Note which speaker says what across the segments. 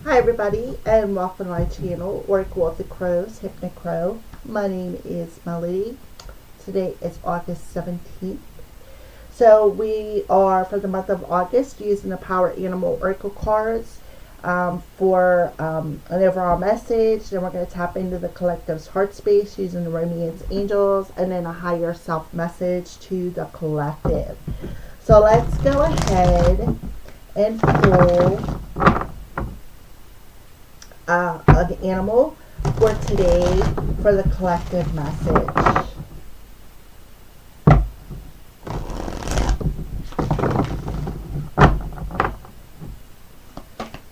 Speaker 1: Hi everybody and welcome to my channel, Oracle of the Crows, Hypnocrow. My name is Melody. Today is August 17th. So we are, for the month of August, using the Power Animal Oracle cards for an overall message. Then we're going to tap into the collective's heart space using the Romance Angels, and then a higher self message to the collective. So let's go ahead and pull an animal for today for the collective message.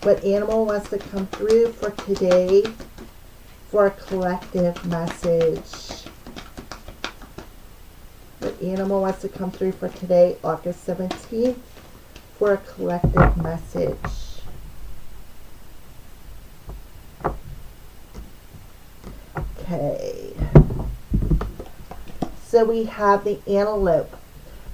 Speaker 1: What animal wants to come through for today for a collective message? What animal wants to come through for today, August 17th, for a collective message? Okay. So we have the antelope.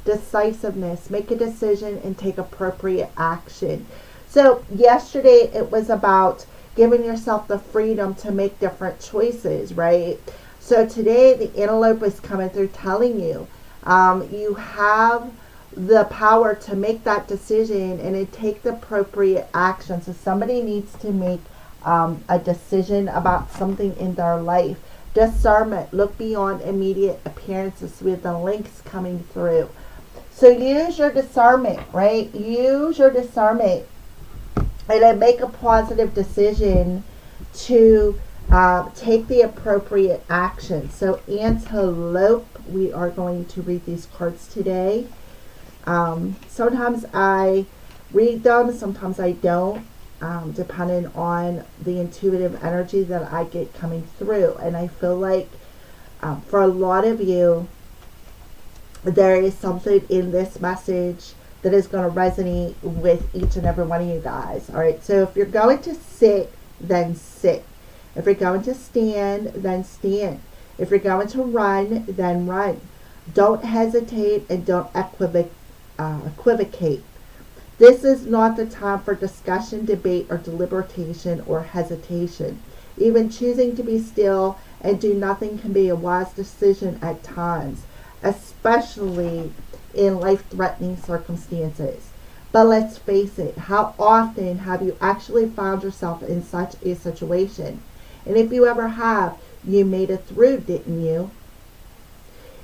Speaker 1: Decisiveness. Make a decision and take appropriate action. So yesterday it was about giving yourself the freedom to make different choices, right? So today the antelope is coming through telling you you have the power to make that decision and to take the appropriate action. So somebody needs to make a decision about something in their life. Discernment. Look beyond immediate appearances with the links coming through. So use your discernment, right? Use your discernment and then make a positive decision to take the appropriate action. So antelope, we are going to read these cards today. Sometimes I read them, sometimes I don't, depending on the intuitive energy that I get coming through. And I feel like for a lot of you, there is something in this message that is going to resonate with each and every one of you guys. All right, so if you're going to sit, then sit. If you're going to stand, then stand. If you're going to run, then run. Don't hesitate and don't equivocate. This is not the time for discussion, debate, or deliberation or hesitation. Even choosing to be still and do nothing can be a wise decision at times, especially in life-threatening circumstances. But let's face it, how often have you actually found yourself in such a situation? And if you ever have, you made it through, didn't you?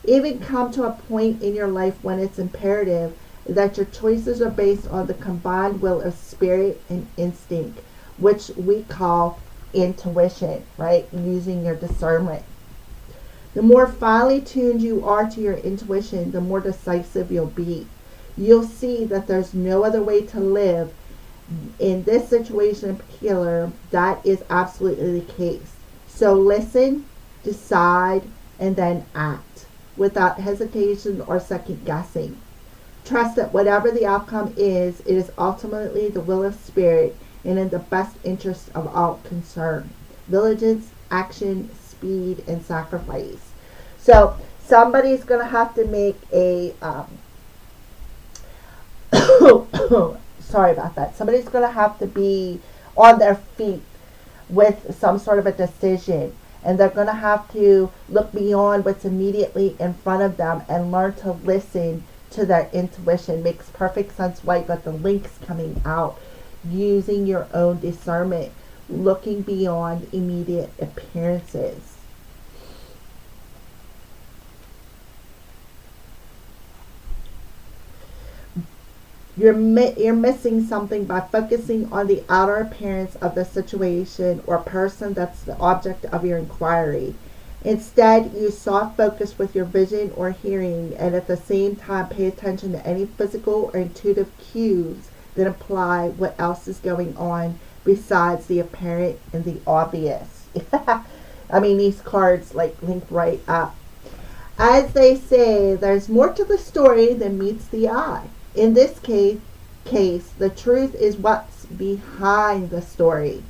Speaker 1: Even come to a point in your life when it's imperative that your choices are based on the combined will of spirit and instinct, which we call intuition, right? Using your discernment. The more finely tuned you are to your intuition, the more decisive you'll be. You'll see that there's no other way to live. In this situation in particular, that is absolutely the case. So listen, decide, and then act without hesitation or second guessing. Trust that whatever the outcome is, it is ultimately the will of spirit and in the best interest of all concerned. Diligence, action, speed, and sacrifice. So somebody's going to have to make a sorry about that. Somebody's going to have to be on their feet with some sort of a decision, and they're going to have to look beyond what's immediately in front of them and learn to listen to their intuition. Makes perfect sense why you got the links coming out. Using your own discernment, looking beyond immediate appearances. You're missing something by focusing on the outer appearance of the situation or person that's the object of your inquiry. Instead, you soft focus with your vision or hearing, and at the same time pay attention to any physical or intuitive cues that imply what else is going on besides the apparent and the obvious. I mean, these cards like link right up. As they say, there's more to the story than meets the eye. In this case, the truth is what's behind the story.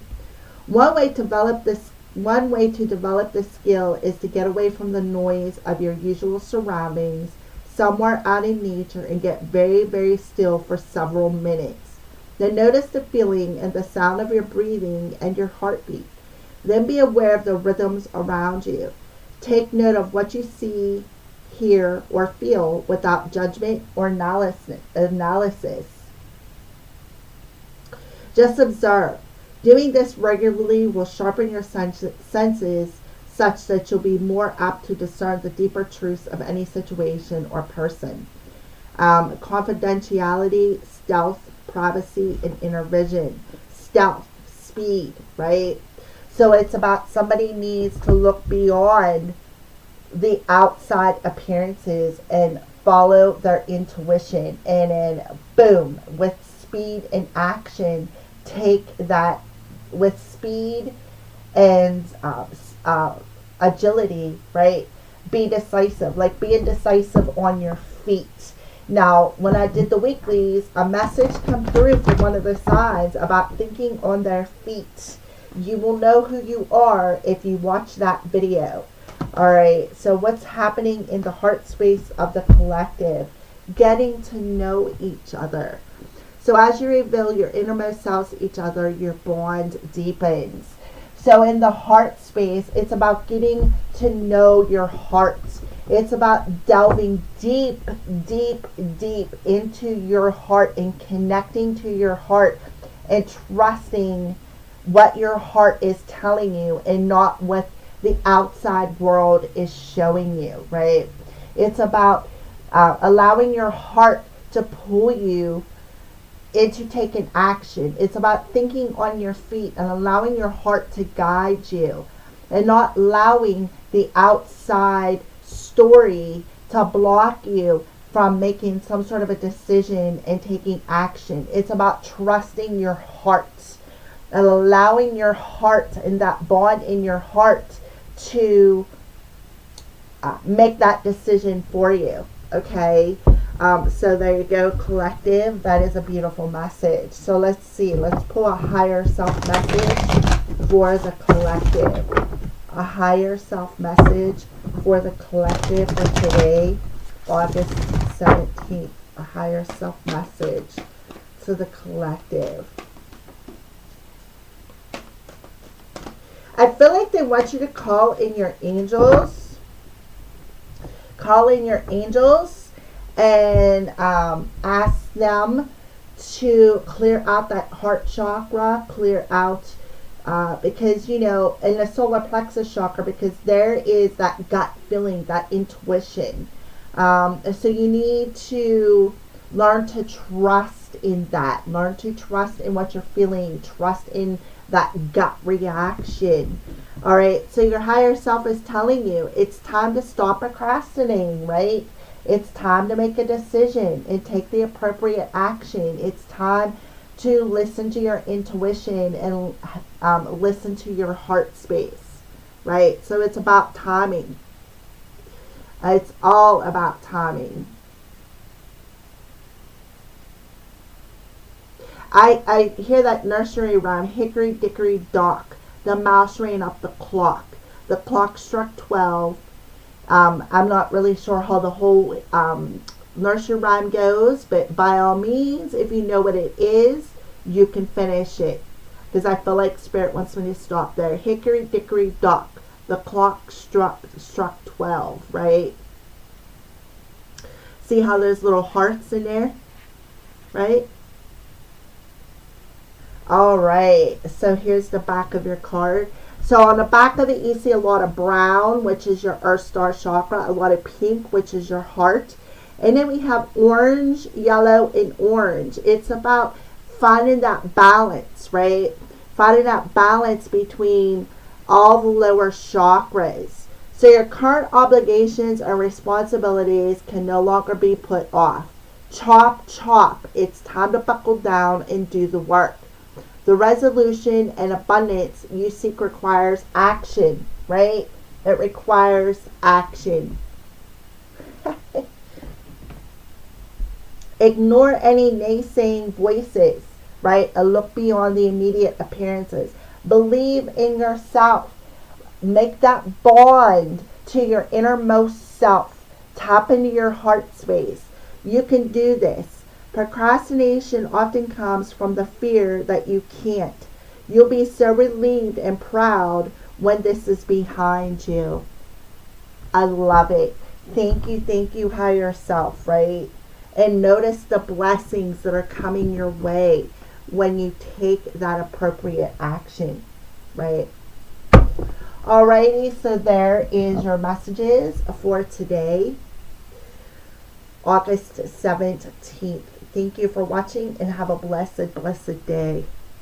Speaker 1: One way to develop this skill is to get away from the noise of your usual surroundings, somewhere out in nature, and get very, very still for several minutes. Then notice the feeling and the sound of your breathing and your heartbeat. Then be aware of the rhythms around you. Take note of what you see, hear, or feel without judgment or analysis. Just observe. Doing this regularly will sharpen your senses such that you'll be more apt to discern the deeper truths of any situation or person. Confidentiality, stealth, privacy, and inner vision. Stealth, speed, right? So it's about somebody needs to look beyond the outside appearances and follow their intuition. And then, boom, with speed and action, take that with speed and agility, right? Be decisive, like being decisive on your feet. Now, when I did the weeklies, a message come through from one of the signs about thinking on their feet. You will know who you are if you watch that video. All right, so what's happening in the heart space of the collective? Getting to know each other. So as you reveal your innermost selves to each other, your bond deepens. So in the heart space, it's about getting to know your heart. It's about delving deep, deep, deep into your heart and connecting to your heart and trusting what your heart is telling you and not what the outside world is showing you, right? It's about allowing your heart to pull you into taking action. It's about thinking on your feet and allowing your heart to guide you and not allowing the outside story to block you from making some sort of a decision and taking action. It's about trusting your heart and allowing your heart and that bond in your heart to make that decision for you. Okay, so there you go, collective. That is a beautiful message. So let's see. Let's pull a higher self message for the collective. A higher self message for the collective for today, August 17th. A higher self message to the collective. I feel like they want you to call in your angels. Call in your angels and ask them to clear out that heart chakra, clear out, because, you know, in the solar plexus chakra, because there is that gut feeling, that intuition. So you need to learn to trust in that. Learn to trust in what you're feeling. Trust in that gut reaction. All right, so your higher self is telling you it's time to stop procrastinating, right? It's time to make a decision and take the appropriate action. It's time to listen to your intuition and listen to your heart space, right? So it's about timing. It's all about timing. I hear that nursery rhyme, hickory dickory dock, the mouse ran up the clock. The clock struck 12. I'm not really sure how the whole nursery rhyme goes, but by all means, if you know what it is, you can finish it. Because I feel like Spirit wants me to stop there. Hickory dickory dock, the clock struck 12, right? See how there's little hearts in there, right? All right, so here's the back of your card. So on the back of it, you see a lot of brown, which is your Earth Star chakra, a lot of pink, which is your heart. And then we have orange, yellow, and orange. It's about finding that balance, right? Finding that balance between all the lower chakras. So your current obligations and responsibilities can no longer be put off. Chop, chop. It's time to buckle down and do the work. The resolution and abundance you seek requires action, right? It requires action. Ignore any naysaying voices, right? And look beyond the immediate appearances. Believe in yourself. Make that bond to your innermost self. Tap into your heart space. You can do this. Procrastination often comes from the fear that you can't. You'll be so relieved and proud when this is behind you. I love it. Thank you, higher self, right? And notice the blessings that are coming your way when you take that appropriate action, right? Alrighty, so there is your messages for today, August 17th. Thank you for watching and have a blessed, blessed day.